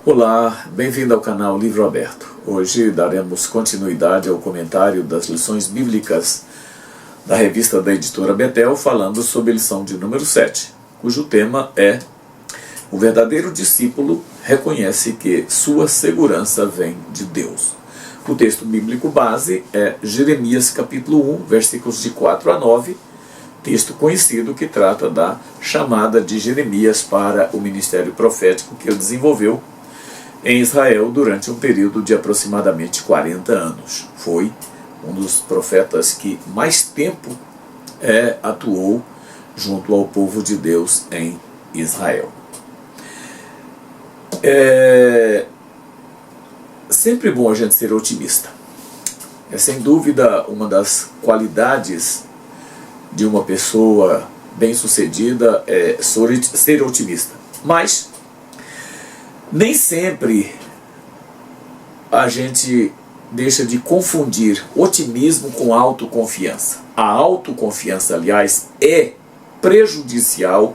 Olá, bem-vindo ao canal Livro Aberto. Hoje daremos continuidade ao comentário das lições bíblicas da revista da editora Betel, falando sobre a lição de número 7, cujo tema é: o verdadeiro discípulo reconhece que sua segurança vem de Deus. O texto bíblico base é Jeremias capítulo 1, versículos de 4 a 9, texto conhecido que trata da chamada de Jeremias para o ministério profético que ele desenvolveu em Israel durante um período de aproximadamente 40 anos. Foi um dos profetas que mais tempo atuou junto ao povo de Deus em Israel. É sempre bom a gente ser otimista. É sem dúvida uma das qualidades de uma pessoa bem-sucedida ser otimista. Mas nem sempre a gente deixa de confundir otimismo com autoconfiança. A autoconfiança, aliás, é prejudicial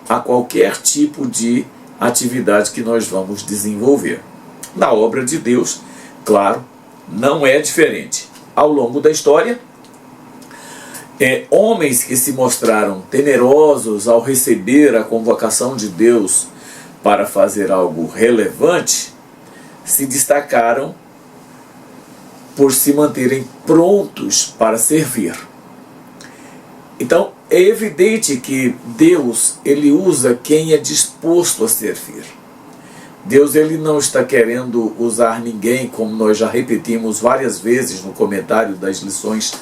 a qualquer tipo de atividade que nós vamos desenvolver. Na obra de Deus, claro, não é diferente. Ao longo da história, homens que se mostraram temerosos ao receber a convocação de Deus para fazer algo relevante, se destacaram por se manterem prontos para servir. Então, é evidente que Deus, ele usa quem é disposto a servir. Deus, ele não está querendo usar ninguém, como nós já repetimos várias vezes no comentário das lições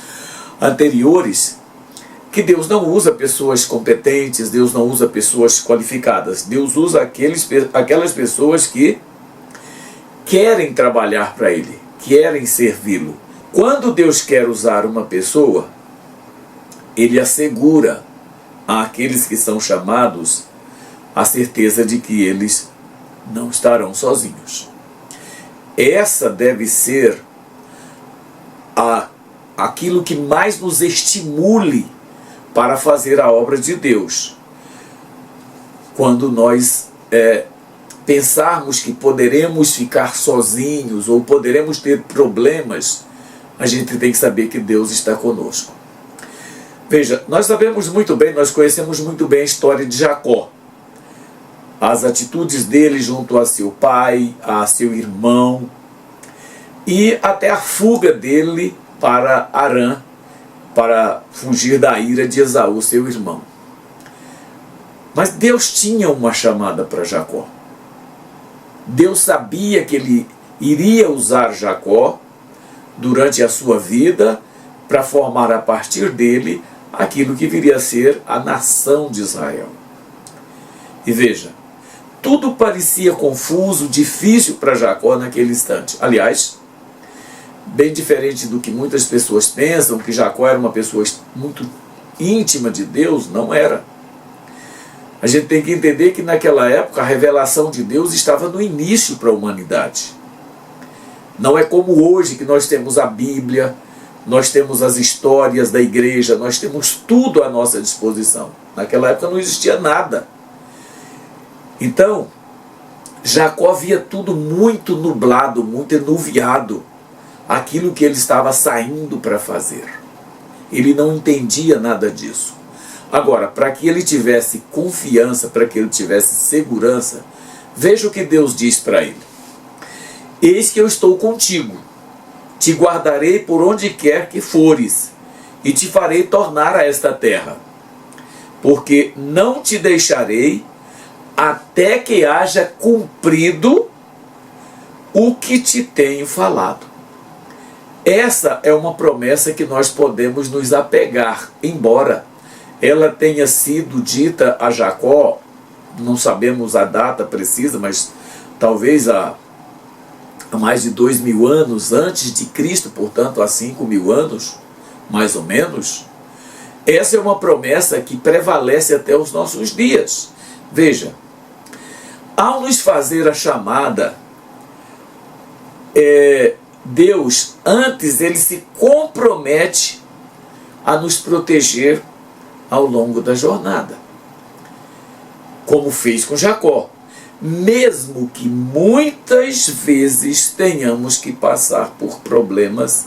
anteriores, que Deus não usa pessoas competentes, Deus não usa pessoas qualificadas. Deus usa aquelas pessoas que querem trabalhar para Ele, querem servi-lo. Quando Deus quer usar uma pessoa, Ele assegura àqueles que são chamados a certeza de que eles não estarão sozinhos. Essa deve ser aquilo que mais nos estimule para fazer a obra de Deus. Quando nós pensarmos que poderemos ficar sozinhos ou poderemos ter problemas, a gente tem que saber que Deus está conosco. Veja, nós sabemos muito bem, nós conhecemos muito bem a história de Jacó. As atitudes dele junto a seu pai, a seu irmão, e até a fuga dele para Harã, para fugir da ira de Esaú, seu irmão. Mas Deus tinha uma chamada para Jacó. Deus sabia que ele iria usar Jacó durante a sua vida para formar a partir dele aquilo que viria a ser a nação de Israel. E veja, tudo parecia confuso, difícil para Jacó naquele instante. Aliás, bem diferente do que muitas pessoas pensam, que Jacó era uma pessoa muito íntima de Deus, não era. A gente tem que entender que naquela época a revelação de Deus estava no início para a humanidade. Não é como hoje que nós temos a Bíblia, nós temos as histórias da igreja, nós temos tudo à nossa disposição. Naquela época não existia nada. Então, Jacó via tudo muito nublado, muito enuviado, aquilo que ele estava saindo para fazer. Ele não entendia nada disso. Agora, para que ele tivesse confiança, para que ele tivesse segurança, veja o que Deus diz para ele: eis que eu estou contigo, te guardarei por onde quer que fores, e te farei tornar a esta terra, porque não te deixarei até que haja cumprido o que te tenho falado. Essa é uma promessa que nós podemos nos apegar, embora ela tenha sido dita a Jacó, não sabemos a data precisa, mas talvez há mais de 2000 anos antes de Cristo, portanto há 5000 anos, mais ou menos. Essa é uma promessa que prevalece até os nossos dias. Veja, ao nos fazer a chamada, Deus, antes, ele se compromete a nos proteger ao longo da jornada, como fez com Jacó. mesmo que muitas vezes tenhamos que passar por problemas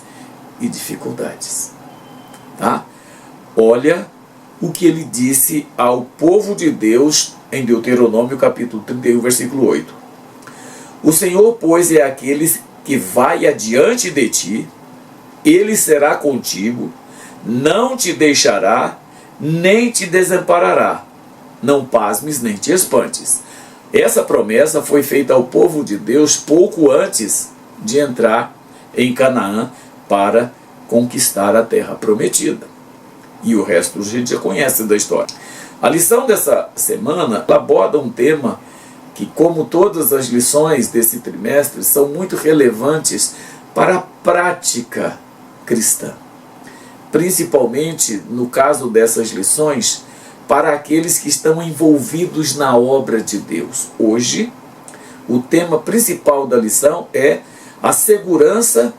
e dificuldades. Tá? Olha o que ele disse ao povo de Deus em Deuteronômio capítulo 31, versículo 8. O Senhor, pois, é aquele que vai adiante de ti, ele será contigo, não te deixará, nem te desamparará. Não pasmes, nem te espantes. Essa promessa foi feita ao povo de Deus pouco antes de entrar em Canaã para conquistar a terra prometida. E o resto a gente já conhece da história. A lição dessa semana aborda um tema que, como todas as lições desse trimestre, são muito relevantes para a prática cristã. Principalmente, no caso dessas lições, para aqueles que estão envolvidos na obra de Deus. Hoje, o tema principal da lição é a segurança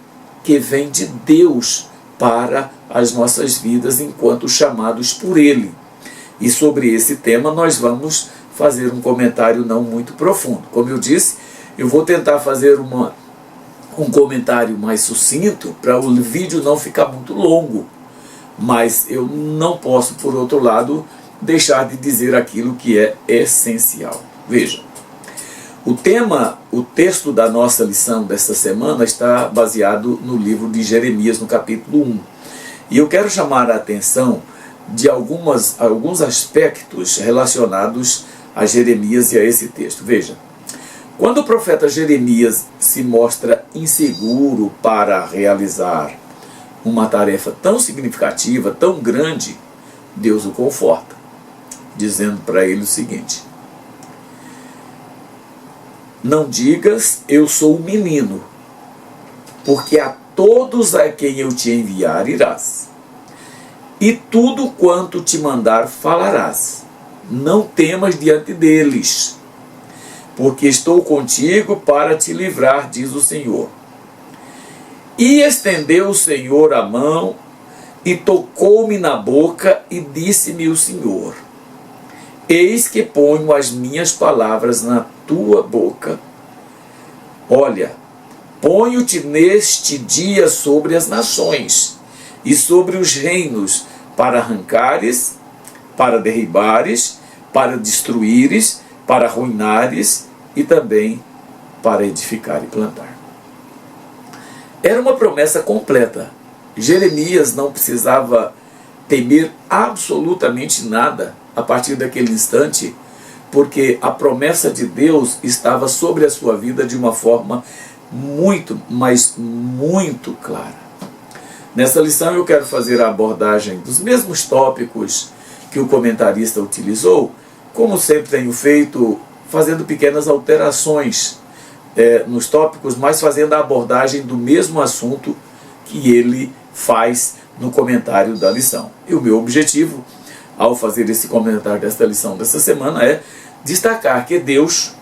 que vem de Deus para as nossas vidas enquanto chamados por Ele. E sobre esse tema nós vamos fazer um comentário não muito profundo. Como eu disse, eu vou tentar fazer um comentário mais sucinto para o vídeo não ficar muito longo. Mas eu não posso, por outro lado, deixar de dizer aquilo que é essencial. Veja, o texto da nossa lição desta semana está baseado no livro de Jeremias, no capítulo 1. E eu quero chamar a atenção de alguns aspectos relacionados a Jeremias e a esse texto. Veja, quando o profeta Jeremias se mostra inseguro para realizar uma tarefa tão significativa, tão grande, Deus o conforta, dizendo para ele o seguinte: não digas, eu sou um menino, porque a todos a quem eu te enviar irás, e tudo quanto te mandar falarás. Não temas diante deles, porque estou contigo para te livrar, diz o Senhor. E estendeu o Senhor a mão e tocou-me na boca e disse-me o Senhor: eis que ponho as minhas palavras na tua boca. Olha, ponho-te neste dia sobre as nações e sobre os reinos, para arrancares, para derribares, para destruíres, para arruinares e também para edificar e plantar. Era uma promessa completa. Jeremias não precisava temer absolutamente nada a partir daquele instante, porque a promessa de Deus estava sobre a sua vida de uma forma muito, mas muito clara. Nessa lição eu quero fazer a abordagem dos mesmos tópicos que o comentarista utilizou, como sempre tenho feito, fazendo pequenas alterações nos tópicos, mas fazendo a abordagem do mesmo assunto que ele faz no comentário da lição. E o meu objetivo, ao fazer esse comentário desta lição dessa semana, é destacar que Deus,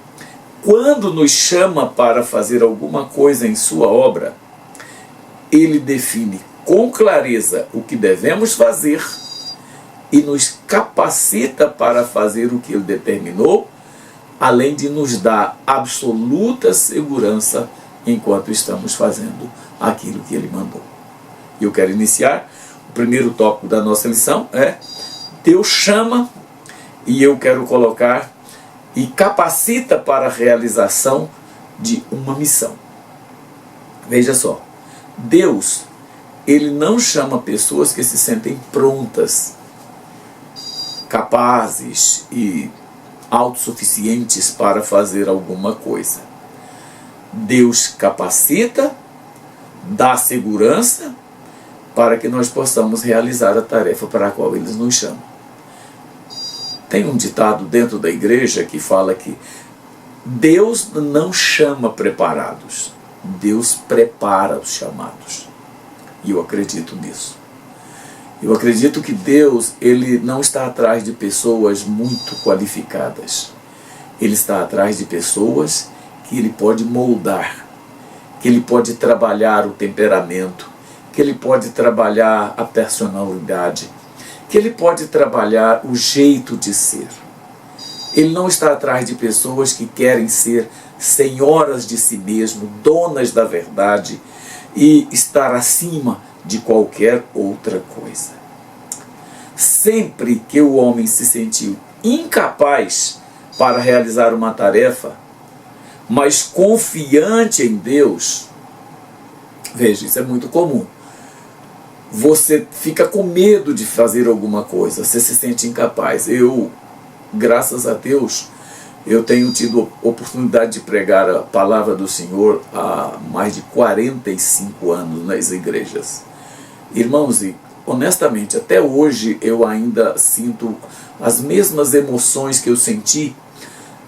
quando nos chama para fazer alguma coisa em sua obra, Ele define com clareza o que devemos fazer e nos capacita para fazer o que Ele determinou, além de nos dar absoluta segurança enquanto estamos fazendo aquilo que Ele mandou. E eu quero iniciar, o primeiro tópico da nossa lição é: Deus chama, e eu quero colocar, e capacita para a realização de uma missão. Veja só, Deus, Ele não chama pessoas que se sentem prontas, capazes e autossuficientes para fazer alguma coisa. Deus capacita, dá segurança para que nós possamos realizar a tarefa para a qual Ele nos chama. Tem um ditado dentro da igreja que fala que Deus não chama preparados, Deus prepara os chamados. E eu acredito nisso. Eu acredito que Deus, Ele não está atrás de pessoas muito qualificadas. Ele está atrás de pessoas que Ele pode moldar, que Ele pode trabalhar o temperamento, que Ele pode trabalhar a personalidade, que Ele pode trabalhar o jeito de ser. Ele não está atrás de pessoas que querem ser senhoras de si mesmo, donas da verdade e estar acima de qualquer outra coisa. Sempre que o homem se sentiu incapaz para realizar uma tarefa, mas confiante em Deus, veja, isso é muito comum. Você fica com medo de fazer alguma coisa, você se sente incapaz. Graças a Deus, eu tenho tido oportunidade de pregar a palavra do Senhor há mais de 45 anos nas igrejas. Irmãos, e honestamente, até hoje eu ainda sinto as mesmas emoções que eu senti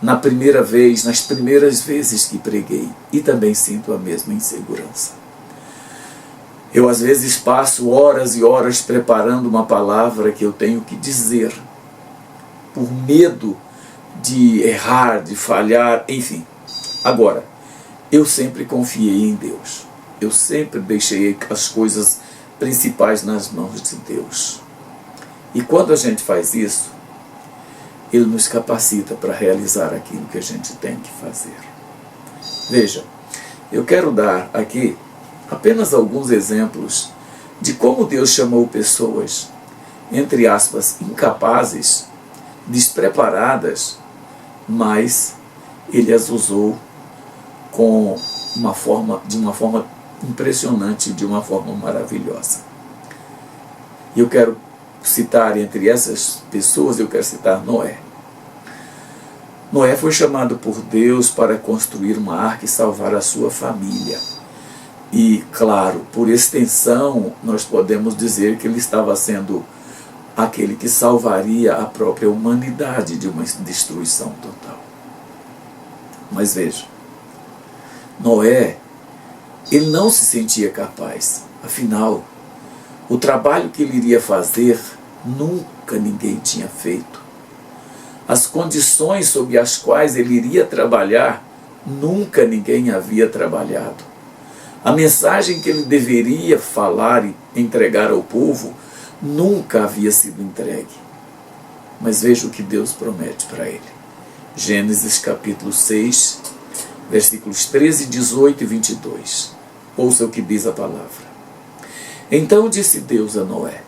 na primeira vez, nas primeiras vezes que preguei, e também sinto a mesma insegurança. Eu às vezes passo horas e horas preparando uma palavra que eu tenho que dizer, por medo de errar, de falhar, enfim. Agora, eu sempre confiei em Deus. Eu sempre deixei as coisas principais nas mãos de Deus. E quando a gente faz isso, Ele nos capacita para realizar aquilo que a gente tem que fazer. Veja, eu quero dar aqui apenas alguns exemplos de como Deus chamou pessoas, entre aspas, incapazes, despreparadas, mas Ele as usou de uma forma impressionante, de uma forma maravilhosa. E eu quero citar entre essas pessoas, eu quero citar Noé. Noé foi chamado por Deus para construir uma arca e salvar a sua família. E, claro, por extensão, nós podemos dizer que ele estava sendo aquele que salvaria a própria humanidade de uma destruição total. Mas veja, Noé, ele não se sentia capaz. Afinal, o trabalho que ele iria fazer, nunca ninguém tinha feito. As condições sob as quais ele iria trabalhar, nunca ninguém havia trabalhado. A mensagem que ele deveria falar e entregar ao povo, nunca havia sido entregue. Mas veja o que Deus promete para ele. Gênesis capítulo 6, versículos 13, 18 e 22. Ouça o que diz a palavra. Então disse Deus a Noé: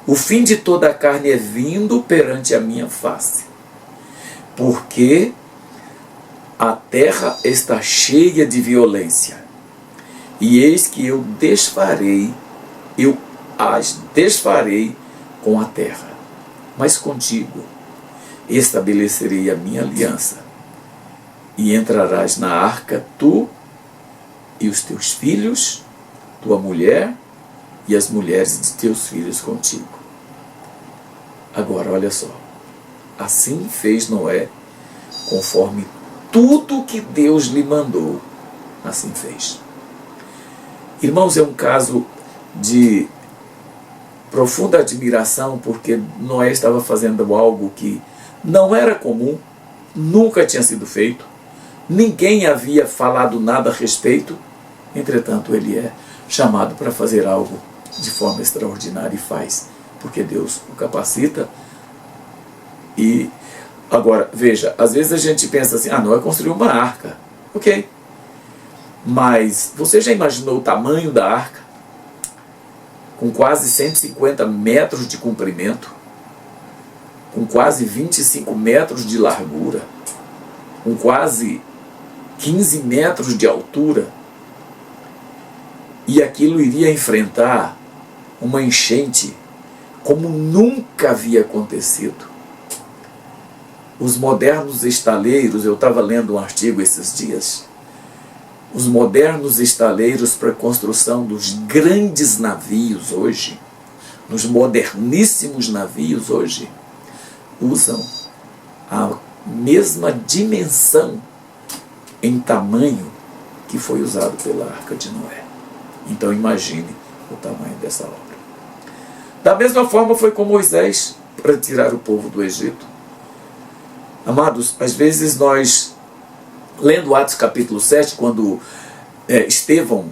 o fim de toda a carne é vindo perante a minha face, porque a terra está cheia de violência, e eis que eu as desfarei com a terra, mas contigo estabelecerei a minha aliança, e entrarás na arca tu e os teus filhos, tua mulher e as mulheres de teus filhos contigo. Agora olha só, assim fez Noé, conforme tudo que Deus lhe mandou, assim fez. Irmãos, é um caso de profunda admiração, porque Noé estava fazendo algo que não era comum, nunca tinha sido feito, ninguém havia falado nada a respeito. Entretanto, ele é chamado para fazer algo de forma extraordinária e faz, porque Deus o capacita. E agora, veja, às vezes a gente pensa assim, Noé construiu uma arca, ok, mas você já imaginou o tamanho da arca? Com quase 150 metros de comprimento, com quase 25 metros de largura, com quase 15 metros de altura, e aquilo iria enfrentar uma enchente como nunca havia acontecido. Os modernos estaleiros, eu estava lendo um artigo esses dias, os modernos estaleiros para a construção dos grandes navios hoje, nos moderníssimos navios hoje, usam a mesma dimensão em tamanho que foi usado pela Arca de Noé. Então imagine o tamanho dessa obra. Da mesma forma foi com Moisés para tirar o povo do Egito. Amados, às vezes nós, lendo Atos capítulo 7, quando Estevão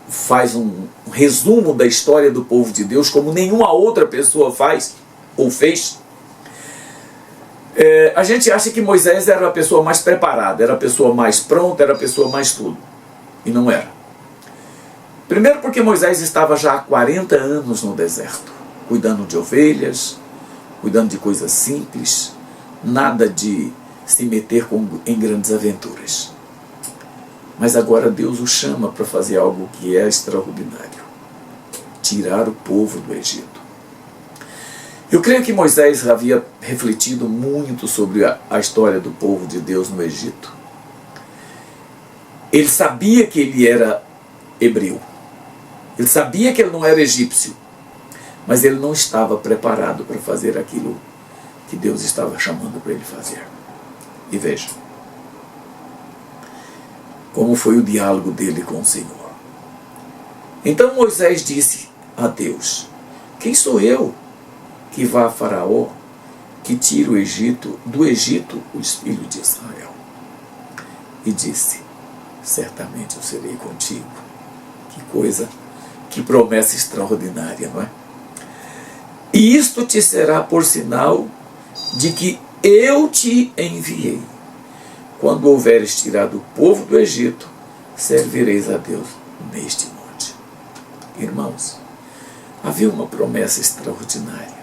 faz um resumo da história do povo de Deus, como nenhuma outra pessoa faz ou fez, A gente acha que Moisés era a pessoa mais preparada, era a pessoa mais pronta, era a pessoa mais tudo. E não era. Primeiro porque Moisés estava já há 40 anos no deserto, cuidando de ovelhas, cuidando de coisas simples, nada de se meter em grandes aventuras. Mas agora Deus o chama para fazer algo que é extraordinário: tirar o povo do Egito. Eu creio que Moisés havia refletido muito sobre a história do povo de Deus no Egito. Ele sabia que ele era hebreu. Ele sabia que ele não era egípcio. Mas ele não estava preparado para fazer aquilo que Deus estava chamando para ele fazer. E veja como foi o diálogo dele com o Senhor. Então Moisés disse a Deus: quem sou eu que vá a Faraó, que tire do Egito os filhos de Israel? E disse: certamente eu serei contigo. Que coisa, que promessa extraordinária, não é? E isto te será por sinal de que eu te enviei. Quando houveres tirado o povo do Egito, servireis a Deus neste monte. Irmãos, havia uma promessa extraordinária.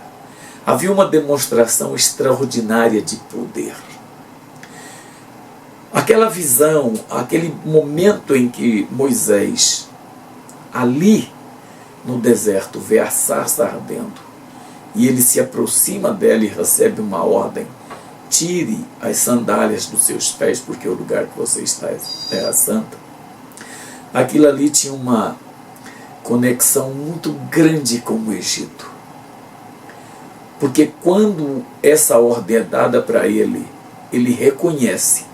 Havia uma demonstração extraordinária de poder. Aquela visão, aquele momento em que Moisés, ali no deserto, vê a sarça ardendo, e ele se aproxima dela e recebe uma ordem: tire as sandálias dos seus pés, porque o lugar que você está é terra santa. Aquilo ali tinha uma conexão muito grande com o Egito. Porque quando essa ordem é dada para ele, ele reconhece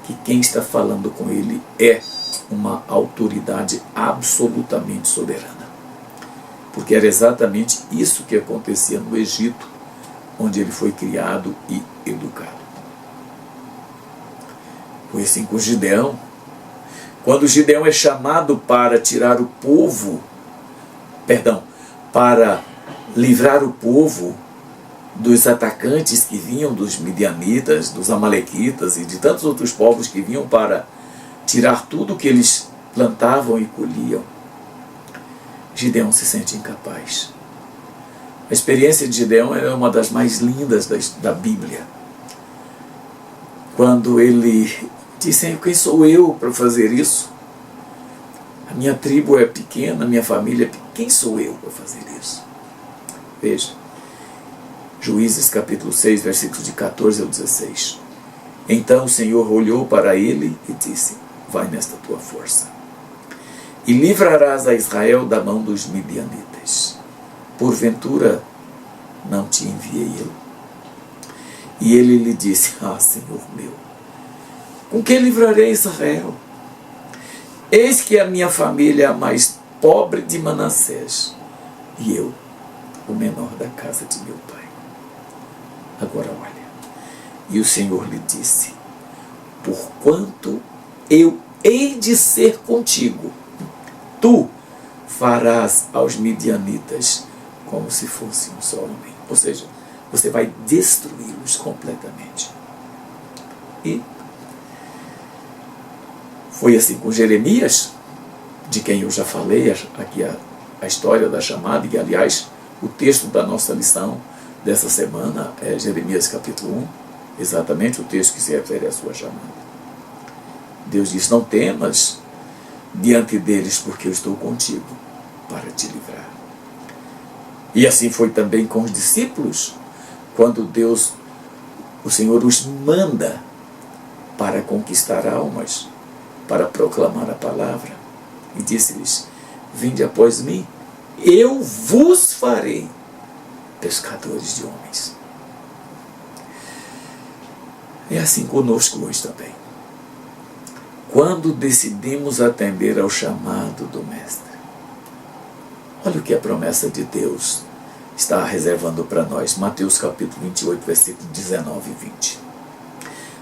que quem está falando com ele é uma autoridade absolutamente soberana. Porque era exatamente isso que acontecia no Egito, onde ele foi criado e educado. Foi assim com Gideão. Quando Gideão é chamado para tirar o povo, para livrar o povo dos atacantes que vinham dos midianitas, dos amalequitas e de tantos outros povos que vinham para tirar tudo que eles plantavam e colhiam, Gideão se sente incapaz. A experiência de Gideão é uma das mais lindas da Bíblia. Quando ele disse: quem sou eu para fazer isso? A minha tribo é pequena, a minha família é pequena. Quem sou eu para fazer isso? Veja, Juízes capítulo 6, versículos de 14 ao 16. Então o Senhor olhou para ele e disse: vai nesta tua força, e livrarás a Israel da mão dos midianitas. Porventura não te enviei eu? E ele lhe disse: Senhor meu, com que livrarei Israel? Eis que a minha família é a mais pobre de Manassés, e eu, o menor da casa de meu pai. Agora olha, e o Senhor lhe disse: porquanto eu hei de ser contigo, tu farás aos midianitas como se fosse um só homem. Ou seja, você vai destruí-los completamente. E foi assim com Jeremias, de quem eu já falei aqui a história da chamada, e aliás o texto da nossa lição dessa semana é Jeremias capítulo 1, exatamente o texto que se refere à sua chamada. Deus diz: não temas diante deles, porque eu estou contigo para te livrar. E assim foi também com os discípulos, quando o Senhor os manda para conquistar almas, para proclamar a palavra, e disse-lhes: vinde após mim, eu vos farei pescadores de homens. É assim conosco hoje também. Quando decidimos atender ao chamado do Mestre, olha o que a promessa de Deus está reservando para nós. Mateus capítulo 28, versículo 19 e 20.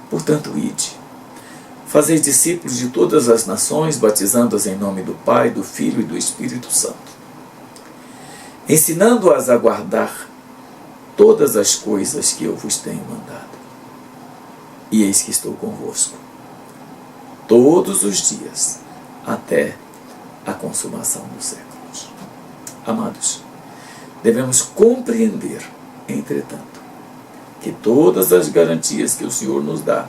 Portanto, ide, fazeis discípulos de todas as nações, batizando-as em nome do Pai, do Filho e do Espírito Santo, ensinando-as a guardar todas as coisas que eu vos tenho mandado. e eis que estou convosco todos os dias, até a consumação dos séculos. Amados, devemos compreender, entretanto, que todas as garantias que o Senhor nos dá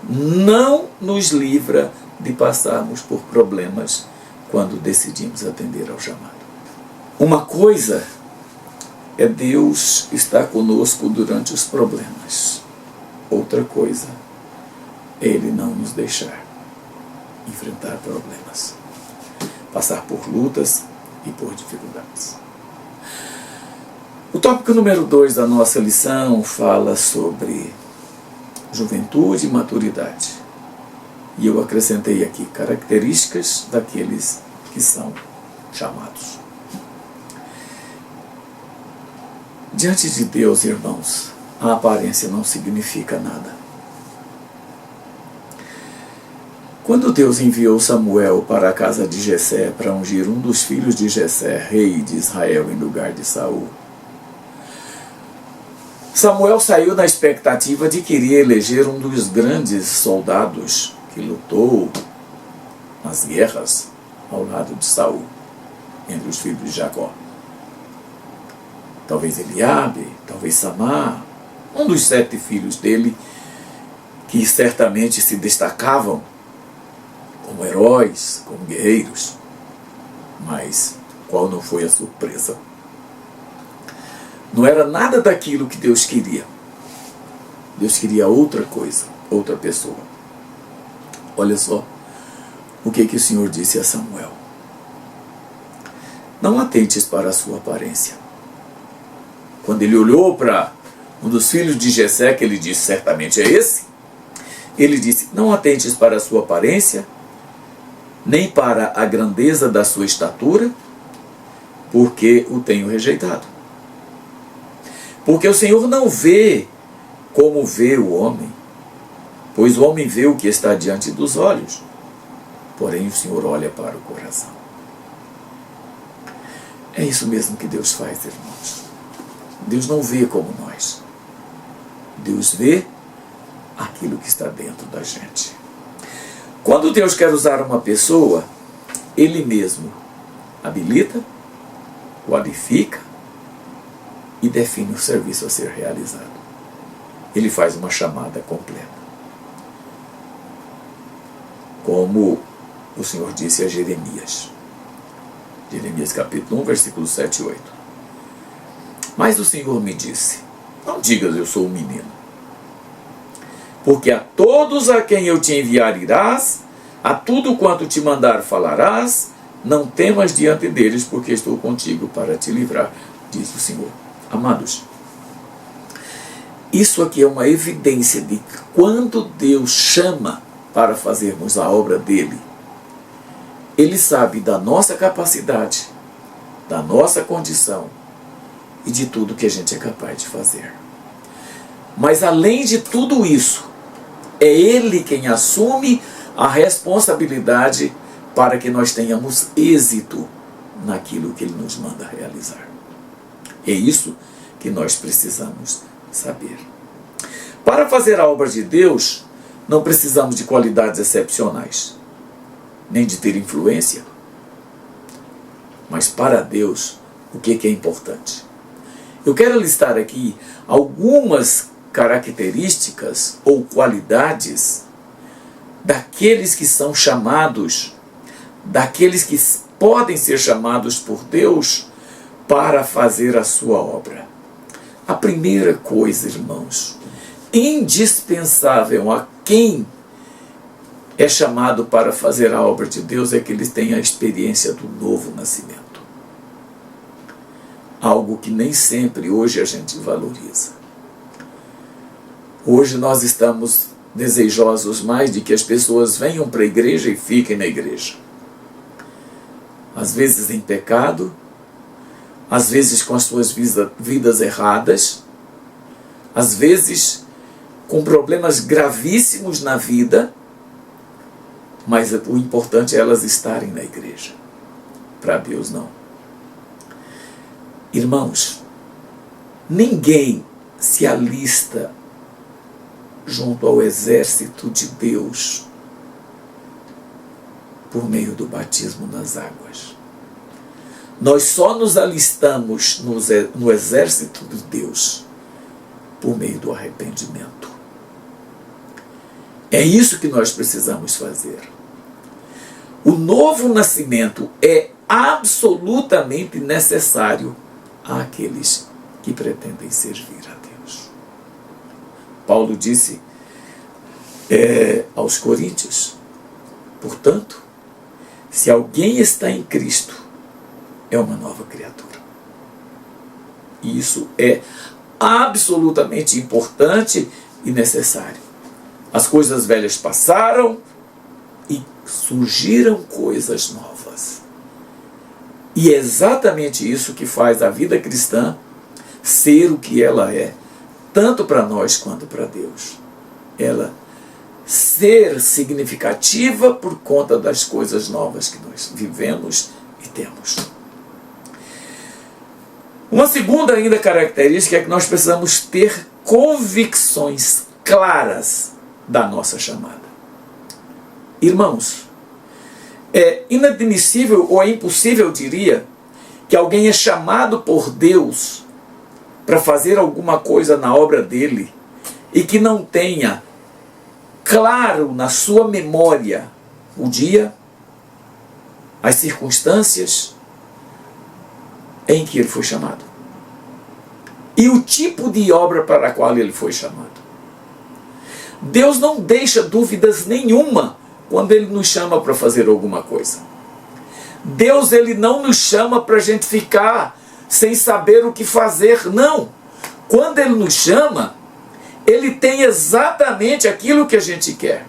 não nos livra de passarmos por problemas quando decidimos atender ao chamado. Uma coisa é Deus estar conosco durante os problemas. Outra coisa é Ele não nos deixar enfrentar problemas, passar por lutas e por dificuldades. O tópico número 2 da nossa lição fala sobre juventude e maturidade. E eu acrescentei aqui características daqueles que são chamados. Diante de Deus, irmãos, a aparência não significa nada. Quando Deus enviou Samuel para a casa de Jessé para ungir um dos filhos de Jessé, rei de Israel, em lugar de Saul, Samuel saiu na expectativa de querer eleger um dos grandes soldados que lutou nas guerras ao lado de Saul, entre os filhos de Jacó. Talvez Eliabe, talvez Samar, um dos 7 filhos dele, que certamente se destacavam como heróis, como guerreiros. Mas qual não foi a surpresa? Não era nada daquilo que Deus queria. Deus queria outra coisa, outra pessoa. Olha só o que o Senhor disse a Samuel. Não atentes para a sua aparência. Quando ele olhou para um dos filhos de Jessé, que ele disse, certamente é esse, ele disse, não atentes para a sua aparência, nem para a grandeza da sua estatura, porque o tenho rejeitado. Porque o Senhor não vê como vê o homem, pois o homem vê o que está diante dos olhos, porém o Senhor olha para o coração. É isso mesmo que Deus faz, irmãos. Deus não vê como nós. Deus vê aquilo que está dentro da gente. Quando Deus quer usar uma pessoa, Ele mesmo habilita, qualifica e define o serviço a ser realizado. Ele faz uma chamada completa. Como o Senhor disse a Jeremias. Jeremias capítulo 1, versículos 7 e 8. Mas o Senhor me disse, não digas eu sou um menino, porque a todos a quem eu te enviar irás, a tudo quanto te mandar falarás, não temas diante deles, porque estou contigo para te livrar, diz o Senhor. Amados, isso aqui é uma evidência de que quando Deus chama para fazermos a obra dele, Ele sabe da nossa capacidade, da nossa condição e de tudo que a gente é capaz de fazer. Mas além de tudo isso, é Ele quem assume a responsabilidade para que nós tenhamos êxito naquilo que Ele nos manda realizar. É isso que nós precisamos saber. Para fazer a obra de Deus, não precisamos de qualidades excepcionais, nem de ter influência. Mas para Deus, o que é importante? Eu quero listar aqui algumas características ou qualidades daqueles que são chamados, daqueles que podem ser chamados por Deus para fazer a sua obra. A primeira coisa, irmãos, indispensável a quem é chamado para fazer a obra de Deus é que eles tenham a experiência do novo nascimento. Algo que nem sempre hoje a gente valoriza. Hoje nós estamos desejosos mais de que as pessoas venham para a igreja e fiquem na igreja. Às vezes em pecado, às vezes com as suas vidas erradas, às vezes com problemas gravíssimos na vida, mas o importante é elas estarem na igreja. Para Deus não. Irmãos, ninguém se alista junto ao exército de Deus por meio do batismo nas águas. Nós só nos alistamos no exército de Deus por meio do arrependimento. É isso que nós precisamos fazer. O novo nascimento é absolutamente necessário àqueles que pretendem servir a Deus. Paulo disse aos Coríntios: portanto, se alguém está em Cristo, é uma nova criatura. E isso é absolutamente importante e necessário. As coisas velhas passaram e surgiram coisas novas. E é exatamente isso que faz a vida cristã ser o que ela é, tanto para nós quanto para Deus. Ela ser significativa por conta das coisas novas que nós vivemos e temos. Uma segunda ainda característica é que nós precisamos ter convicções claras da nossa chamada. Irmãos, é inadmissível ou é impossível, eu diria, que alguém é chamado por Deus para fazer alguma coisa na obra dele e que não tenha claro na sua memória o dia, as circunstâncias em que ele foi chamado e o tipo de obra para a qual ele foi chamado. Deus não deixa dúvidas nenhuma quando ele nos chama para fazer alguma coisa. Deus, ele não nos chama para a gente ficar sem saber o que fazer, não. Quando ele nos chama, ele tem exatamente aquilo que a gente quer.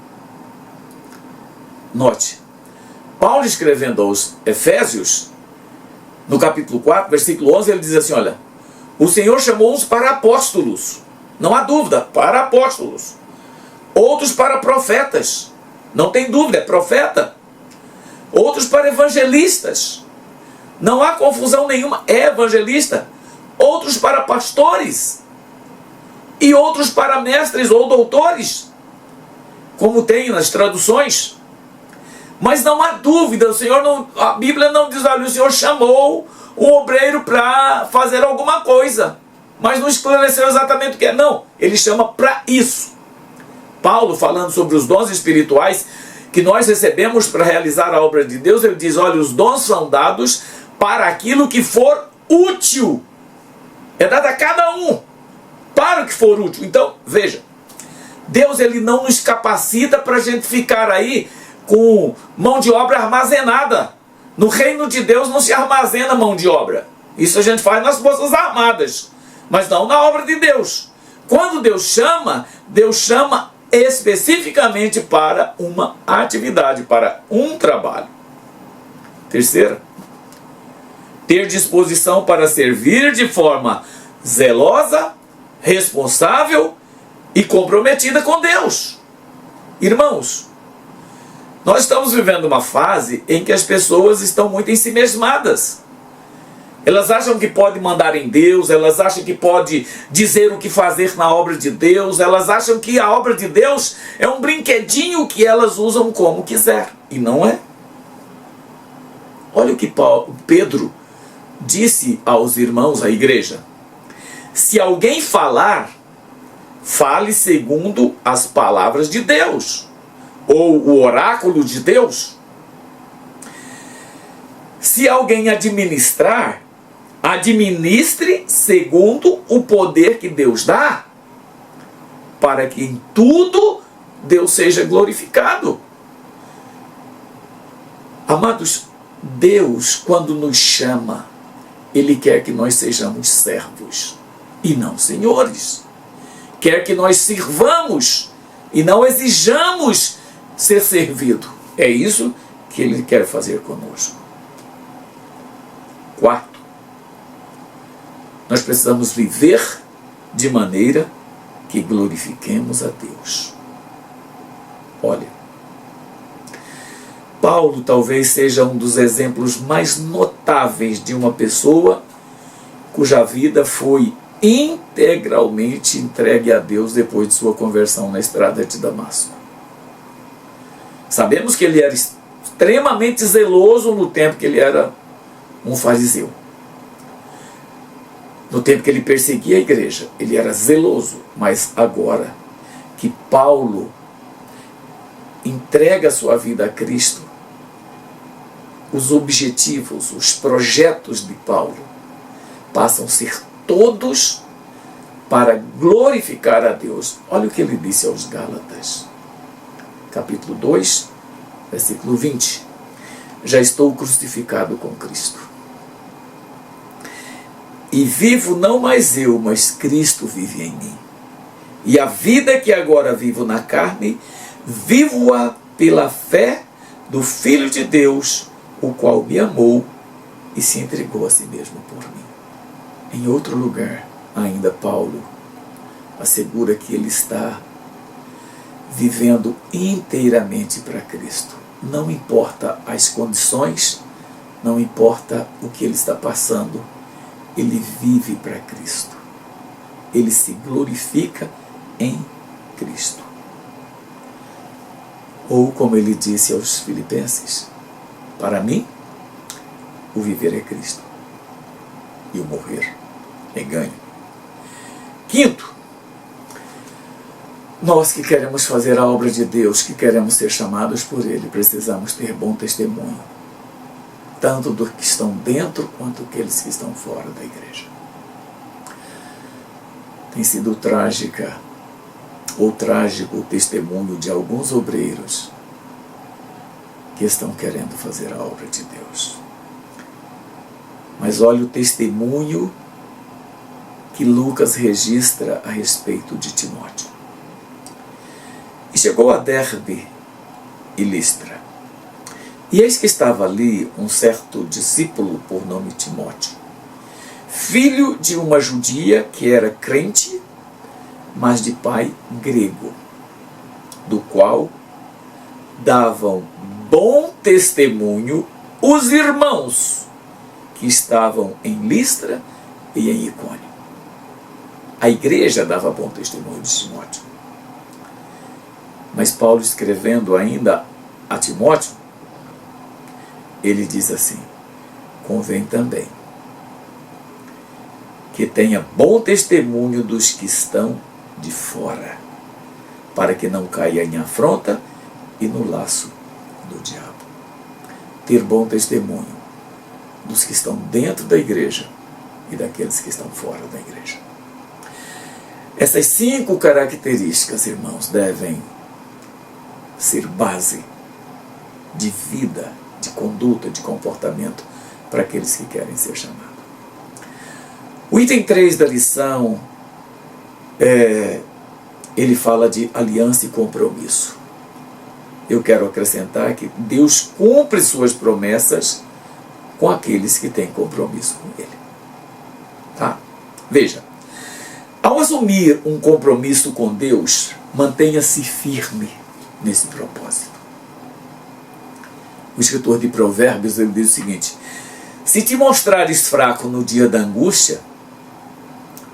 Note, Paulo escrevendo aos Efésios, no capítulo 4, versículo 11, ele diz assim, olha, o Senhor chamou uns para apóstolos, não há dúvida, para apóstolos. Outros para profetas, não tem dúvida, é profeta. Outros para evangelistas, não há confusão nenhuma, é evangelista. Outros para pastores, e outros para mestres ou doutores, como tem nas traduções. Mas não há dúvida, a Bíblia não diz, olha, o Senhor chamou um obreiro para fazer alguma coisa, mas não esclareceu exatamente o que é. Não, ele chama para isso. Paulo, falando sobre os dons espirituais que nós recebemos para realizar a obra de Deus, ele diz, olha, os dons são dados para aquilo que for útil. É dado a cada um para o que for útil. Então, veja, Deus, ele não nos capacita para a gente ficar aí com mão de obra armazenada. No reino de Deus não se armazena mão de obra. Isso a gente faz nas forças armadas, mas não na obra de Deus. Quando Deus chama especificamente para uma atividade, para um trabalho. Terceira, ter disposição para servir de forma zelosa, responsável e comprometida com Deus. Irmãos, nós estamos vivendo uma fase em que as pessoas estão muito ensimesmadas. Elas acham que pode mandar em Deus, elas acham que pode dizer o que fazer na obra de Deus, elas acham que a obra de Deus é um brinquedinho que elas usam como quiser. E não é. Olha o que Pedro disse aos irmãos, à igreja. Se alguém falar, fale segundo as palavras de Deus, ou o oráculo de Deus. Se alguém administrar, administre segundo o poder que Deus dá, para que em tudo Deus seja glorificado. Amados, Deus, quando nos chama, Ele quer que nós sejamos servos e não senhores. Quer que nós sirvamos e não exijamos ser servido. É isso que Ele quer fazer conosco. Quarto, nós precisamos viver de maneira que glorifiquemos a Deus. Olha, Paulo talvez seja um dos exemplos mais notáveis de uma pessoa cuja vida foi integralmente entregue a Deus depois de sua conversão na estrada de Damasco. Sabemos que ele era extremamente zeloso no tempo que ele era um fariseu. No tempo que ele perseguia a igreja, ele era zeloso, mas agora que Paulo entrega a sua vida a Cristo, os objetivos, os projetos de Paulo passam a ser todos para glorificar a Deus. Olha o que ele disse aos Gálatas, capítulo 2, versículo 20. Já estou crucificado com Cristo. E vivo não mais eu, mas Cristo vive em mim. E a vida que agora vivo na carne, vivo-a pela fé do Filho de Deus, o qual me amou e se entregou a si mesmo por mim. Em outro lugar, ainda Paulo assegura que ele está vivendo inteiramente para Cristo. Não importa as condições, não importa o que ele está passando, ele vive para Cristo. Ele se glorifica em Cristo. Ou como ele disse aos Filipenses, para mim, o viver é Cristo e o morrer é ganho. Quinto, nós que queremos fazer a obra de Deus, que queremos ser chamados por Ele, precisamos ter bom testemunho, tanto dos que estão dentro quanto aqueles que estão fora da igreja. Tem sido trágico o testemunho de alguns obreiros que estão querendo fazer a obra de Deus. Mas olha o testemunho que Lucas registra a respeito de Timóteo. E chegou a Derbe e Listra. E eis que estava ali um certo discípulo por nome Timóteo, filho de uma judia que era crente, mas de pai grego, do qual davam bom testemunho os irmãos que estavam em Listra e em Icônio. A igreja dava bom testemunho de Timóteo. Mas Paulo, escrevendo ainda a Timóteo, ele diz assim: convém também que tenha bom testemunho dos que estão de fora, para que não caia em afronta e no laço do diabo. Ter bom testemunho dos que estão dentro da igreja e daqueles que estão fora da igreja. Essas 5 características, irmãos, devem ser base de vida, de conduta, de comportamento para aqueles que querem ser chamados. O item 3 da lição, ele fala de aliança e compromisso. Eu quero acrescentar que Deus cumpre suas promessas com aqueles que têm compromisso com Ele. Tá? Veja, ao assumir um compromisso com Deus, mantenha-se firme nesse propósito. O escritor de Provérbios, ele diz o seguinte: se te mostrares fraco no dia da angústia,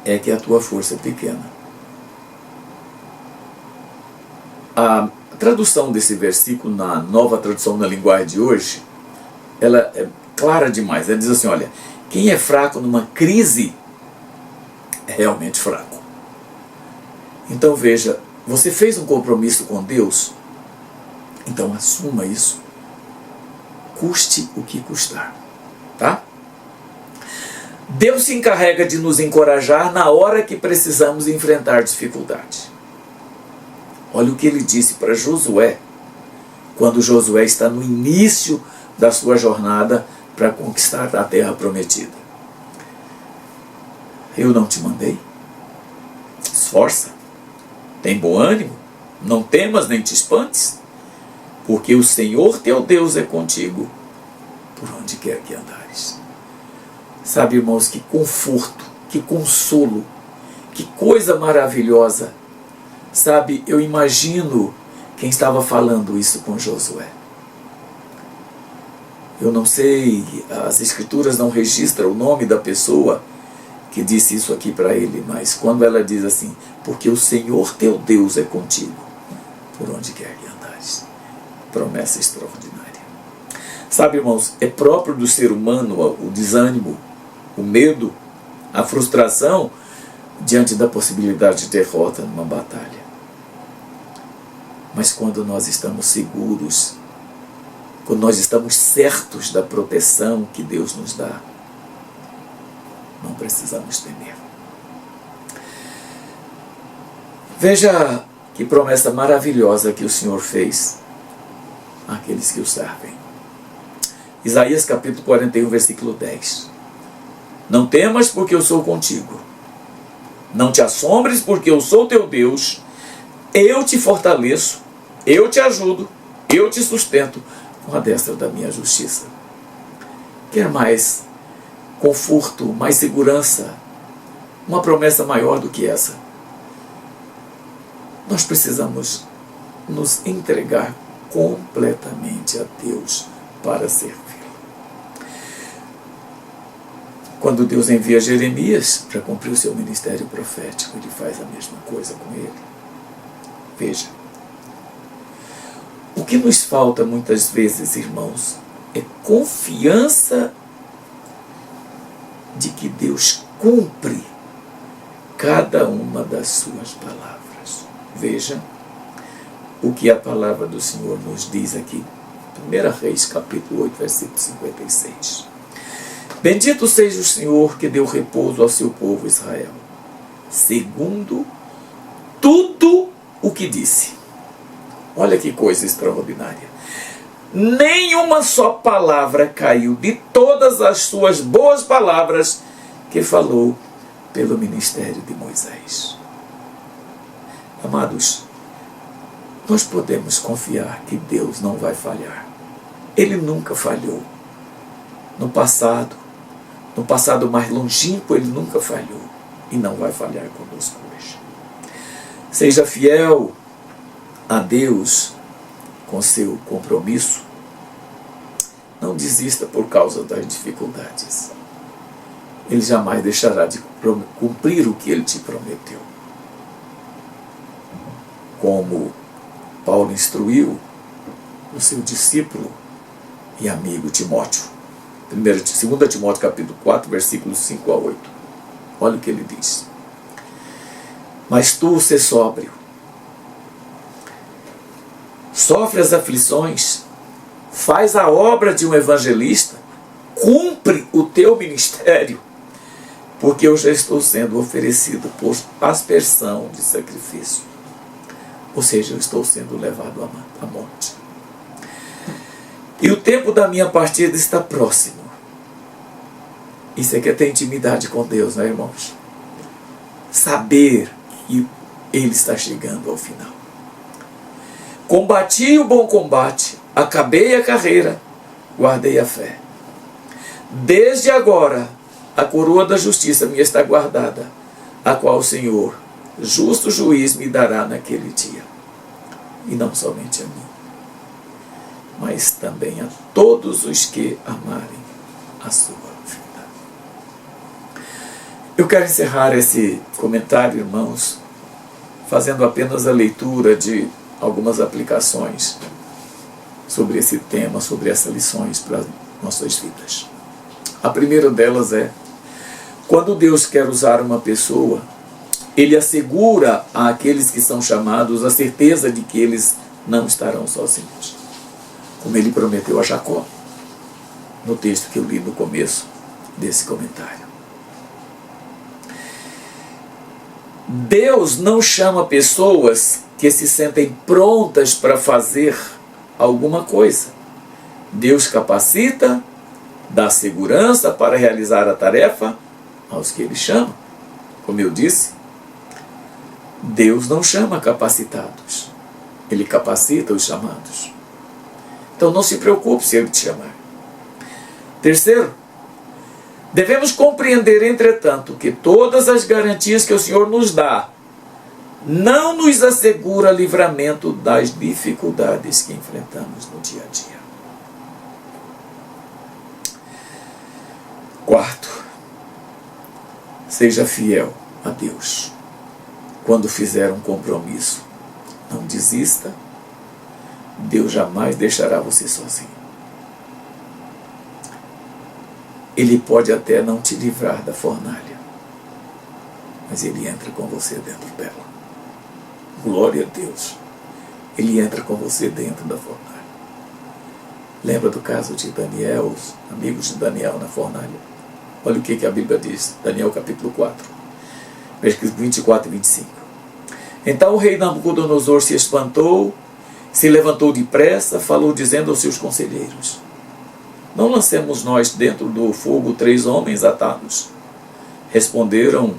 é que a tua força é pequena. A tradução desse versículo na nova tradução na linguagem de hoje, ela é clara demais. Ela diz assim: olha, quem é fraco numa crise é realmente fraco. Então veja, você fez um compromisso com Deus, então assuma isso, custe o que custar, tá? Deus se encarrega de nos encorajar na hora que precisamos enfrentar dificuldades. Olha o que ele disse para Josué, quando Josué está no início da sua jornada para conquistar a terra prometida. Eu não te mandei? Esforça, tem bom ânimo, não temas nem te espantes, porque o Senhor teu Deus é contigo por onde quer que andares. Sabe, irmãos, que conforto, que consolo, que coisa maravilhosa. Sabe, eu imagino quem estava falando isso com Josué. Eu não sei, as escrituras não registram o nome da pessoa que disse isso aqui para ele, mas quando ela diz assim, porque o Senhor teu Deus é contigo, por onde quer que andares. Promessa extraordinária. Sabe, irmãos, é próprio do ser humano o desânimo, o medo, a frustração diante da possibilidade de derrota numa batalha. Mas quando nós estamos seguros, quando nós estamos certos da proteção que Deus nos dá, não precisamos temer. Veja que promessa maravilhosa que o Senhor fez àqueles que o servem. Isaías capítulo 41, versículo 10. Não temas, porque eu sou contigo. Não te assombres, porque eu sou teu Deus. Eu te fortaleço, eu te ajudo, eu te sustento com a destra da minha justiça. Quer mais conforto, mais segurança, uma promessa maior do que essa? Nós precisamos nos entregar completamente a Deus para servir. Quando Deus envia Jeremias para cumprir o seu ministério profético, ele faz a mesma coisa com ele. Veja, o que nos falta muitas vezes, irmãos, é confiança de que Deus cumpre cada uma das suas palavras. Veja o que a palavra do Senhor nos diz aqui. 1 Reis, capítulo 8, versículo 56. Bendito seja o Senhor que deu repouso ao seu povo Israel, segundo tudo o que disse. Olha que coisa extraordinária. Nenhuma só palavra caiu de todas as suas boas palavras que falou pelo ministério de Moisés. Amados, nós podemos confiar que Deus não vai falhar. Ele nunca falhou. No passado mais longínquo, ele nunca falhou e não vai falhar conosco hoje. Seja fiel a Deus com seu compromisso. Não desista por causa das dificuldades. Ele jamais deixará de cumprir o que ele te prometeu. Como Paulo instruiu o seu discípulo e amigo Timóteo. 2 Timóteo capítulo 4, versículos 5 a 8. Olha o que ele diz. Mas tu, sê sóbrio, sofre as aflições, faz a obra de um evangelista, cumpre o teu ministério, porque eu já estou sendo oferecido por aspersão de sacrifício. Ou seja, eu estou sendo levado à morte. E o tempo da minha partida está próximo. Isso é que é ter intimidade com Deus, né, irmãos? Saber que Ele está chegando ao final. Combati o bom combate, acabei a carreira, guardei a fé. Desde agora, a coroa da justiça me está guardada, a qual o Senhor, justo juiz, me dará naquele dia. E não somente a mim, mas também a todos os que amarem a sua vida. Eu quero encerrar esse comentário, irmãos, fazendo apenas a leitura de algumas aplicações sobre esse tema, sobre essas lições para as nossas vidas. A primeira delas é: quando Deus quer usar uma pessoa, Ele assegura àqueles que são chamados a certeza de que eles não estarão sozinhos, como Ele prometeu a Jacó, no texto que eu li no começo desse comentário. Deus não chama pessoas que se sentem prontas para fazer alguma coisa. Deus capacita, dá segurança para realizar a tarefa aos que Ele chama. Como eu disse, Deus não chama capacitados, Ele capacita os chamados. Então não se preocupe se Ele te chamar. Terceiro, devemos compreender, entretanto, que todas as garantias que o Senhor nos dá não nos assegura livramento das dificuldades que enfrentamos no dia a dia. Quarto, Seja fiel a Deus. Quando fizer um compromisso, não desista. Deus jamais deixará você sozinho. Ele pode até não te livrar da fornalha, mas Ele entra com você dentro dela. Glória a Deus. Ele entra com você dentro da fornalha. Lembra do caso de Daniel, os amigos de Daniel na fornalha? Olha o que a Bíblia diz, Daniel capítulo 4, versículos 24 e 25. Então o rei Nabucodonosor se espantou, se levantou depressa, falou dizendo aos seus conselheiros: não lancemos nós dentro do fogo 3 homens atados? Responderam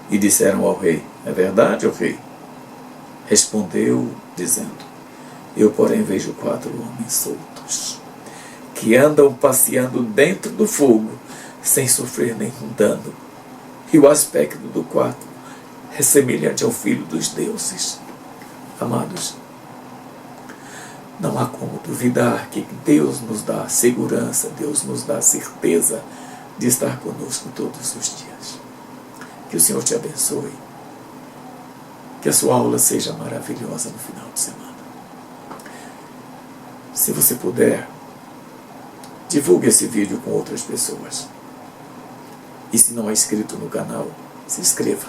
e disseram ao rei: é verdade, ó rei? Respondeu dizendo: eu, porém, vejo 4 homens soltos, que andam passeando dentro do fogo, sem sofrer nenhum dano. E o aspecto do quarto é semelhante ao Filho dos deuses. Amados, não há como duvidar que Deus nos dá segurança, Deus nos dá certeza de estar conosco todos os dias. Que o Senhor te abençoe. Que a sua aula seja maravilhosa no final de semana. Se você puder, divulgue esse vídeo com outras pessoas. E se não é inscrito no canal, se inscreva.